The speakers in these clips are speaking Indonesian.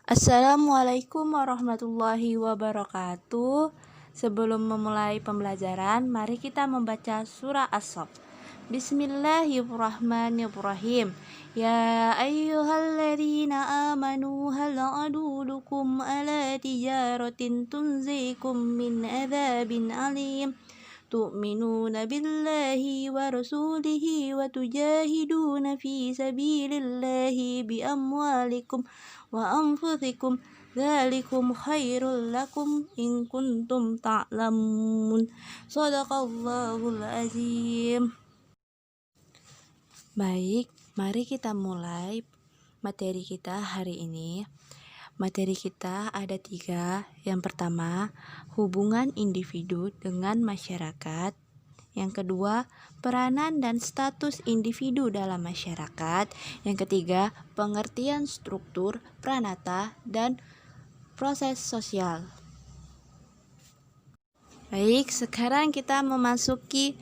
Assalamualaikum warahmatullahi wabarakatuh. Sebelum memulai pembelajaran, mari kita membaca surah As-Saff. Bismillahirrahmanirrahim. Ya ayyuhalladzina amanu hal adulukum ala tijaratin tunzikum min adzabin alim. Tu'minuna billahi wa rasulihi wa tujahiduna fi sabilillahi bi amwalikum wa anfusikum dzalikum khairul lakum in kuntum ta'lamun. Shadaqallahul azim. Baik, mari kita mulai materi kita hari ini. Materi kita ada 3. Yang pertama, hubungan individu dengan masyarakat. Yang kedua, peranan dan status individu dalam masyarakat. Yang ketiga, pengertian struktur, pranata, dan proses sosial. Baik, sekarang kita memasuki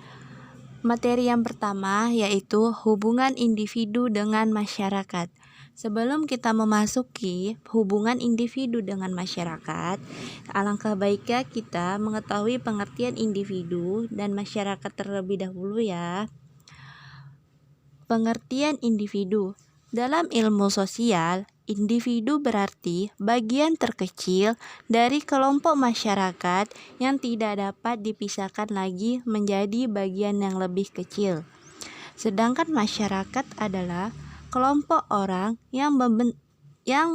materi yang pertama, yaitu hubungan individu dengan masyarakat. Sebelum kita memasuki hubungan individu dengan masyarakat, alangkah baiknya kita mengetahui pengertian individu dan masyarakat terlebih dahulu ya. Pengertian individu. Dalam ilmu sosial, individu berarti bagian terkecil dari kelompok masyarakat yang tidak dapat dipisahkan lagi menjadi bagian yang lebih kecil. Sedangkan masyarakat adalah kelompok orang yang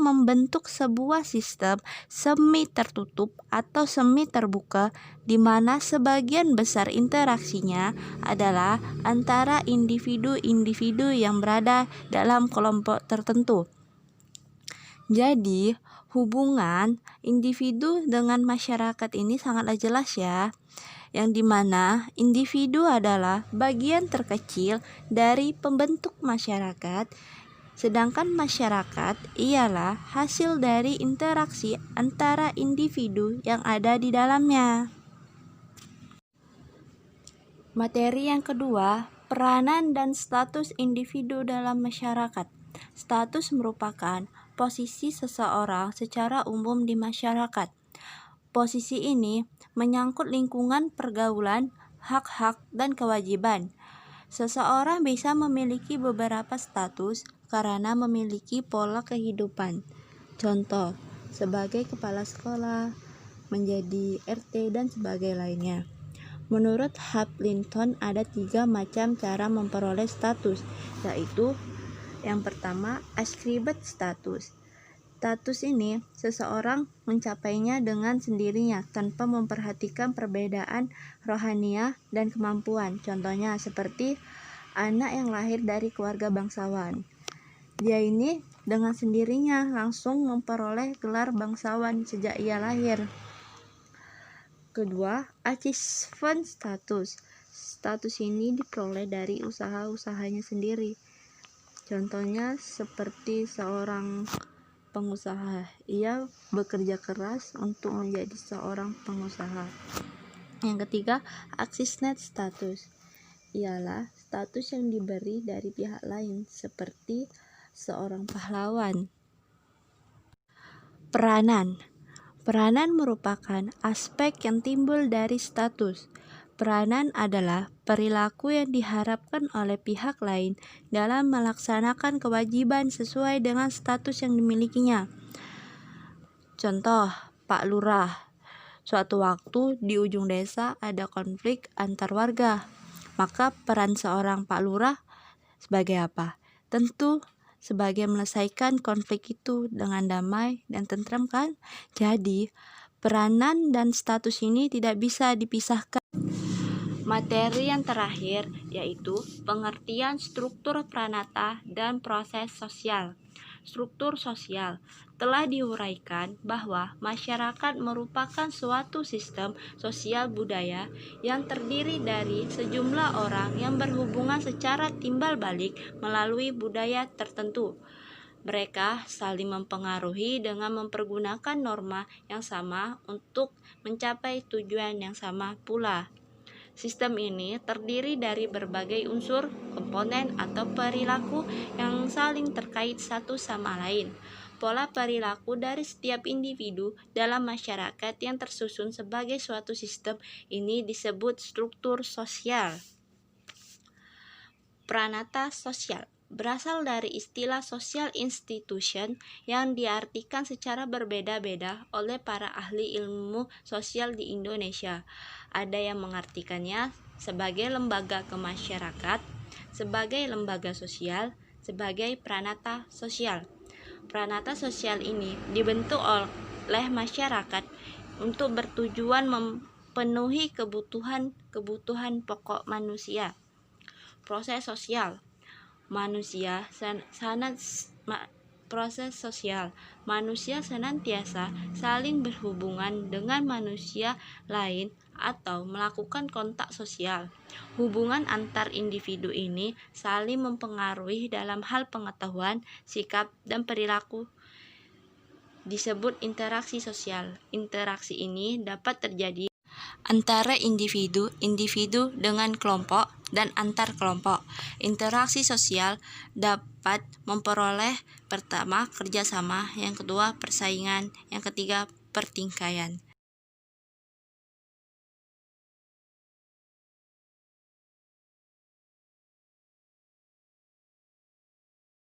membentuk sebuah sistem semi tertutup atau semi terbuka di mana sebagian besar interaksinya adalah antara individu-individu yang berada dalam kelompok tertentu. Jadi, hubungan individu dengan masyarakat ini sangatlah jelas ya, yang dimana individu adalah bagian terkecil dari pembentuk masyarakat, sedangkan masyarakat ialah hasil dari interaksi antara individu yang ada di dalamnya. Materi yang kedua, peranan dan status individu dalam masyarakat. Status merupakan posisi seseorang secara umum di masyarakat. Posisi ini menyangkut lingkungan pergaulan, hak-hak, dan kewajiban. Seseorang bisa memiliki beberapa status karena memiliki pola kehidupan. Contoh, sebagai kepala sekolah, menjadi RT, dan sebagainya lainnya. Menurut Haplinton ada 3 macam cara memperoleh status, yaitu yang pertama, ascribed status. Status ini seseorang mencapainya dengan sendirinya tanpa memperhatikan perbedaan rohaniah dan kemampuan. Contohnya seperti anak yang lahir dari keluarga bangsawan. Dia ini dengan sendirinya langsung memperoleh gelar bangsawan sejak ia lahir. Kedua, achievement status. Status ini diperoleh dari usaha-usahanya sendiri. Contohnya seperti seorang pengusaha, ia bekerja keras untuk menjadi seorang pengusaha. Yang ketiga, achievement status ialah status yang diberi dari pihak lain seperti seorang pahlawan. Peranan merupakan aspek yang timbul dari status. Peranan adalah perilaku yang diharapkan oleh pihak lain dalam melaksanakan kewajiban sesuai dengan status yang dimilikinya. Contoh, Pak Lurah. Suatu waktu di ujung desa ada konflik antar warga. Maka peran seorang Pak Lurah sebagai apa? Tentu sebagai menyelesaikan konflik itu dengan damai dan tentram kan? Jadi, peranan dan status ini tidak bisa dipisahkan. Materi yang terakhir yaitu pengertian struktur pranata dan proses sosial. Struktur sosial telah diuraikan bahwa masyarakat merupakan suatu sistem sosial budaya yang terdiri dari sejumlah orang yang berhubungan secara timbal balik melalui budaya tertentu. Mereka saling mempengaruhi dengan mempergunakan norma yang sama untuk mencapai tujuan yang sama pula. Sistem ini terdiri dari berbagai unsur, komponen, atau perilaku yang saling terkait satu sama lain. pola perilaku dari setiap individu dalam masyarakat yang tersusun sebagai suatu sistem ini disebut struktur sosial. Pranata sosial berasal dari istilah social institution yang diartikan secara berbeda-beda oleh para ahli ilmu sosial di Indonesia. Ada yang mengartikannya sebagai lembaga kemasyarakat, sebagai lembaga sosial, sebagai pranata sosial. Pranata sosial ini dibentuk oleh masyarakat untuk bertujuan memenuhi kebutuhan pokok manusia. Proses sosial proses sosial. Manusia senantiasa saling berhubungan dengan manusia lain atau melakukan kontak sosial. Hubungan antar individu ini saling mempengaruhi dalam hal pengetahuan, sikap, dan perilaku. Disebut interaksi sosial. Interaksi ini dapat terjadi antara individu dengan kelompok, dan antar kelompok. Interaksi sosial dapat memperoleh pertama kerjasama, yang kedua persaingan, yang ketiga pertikaian.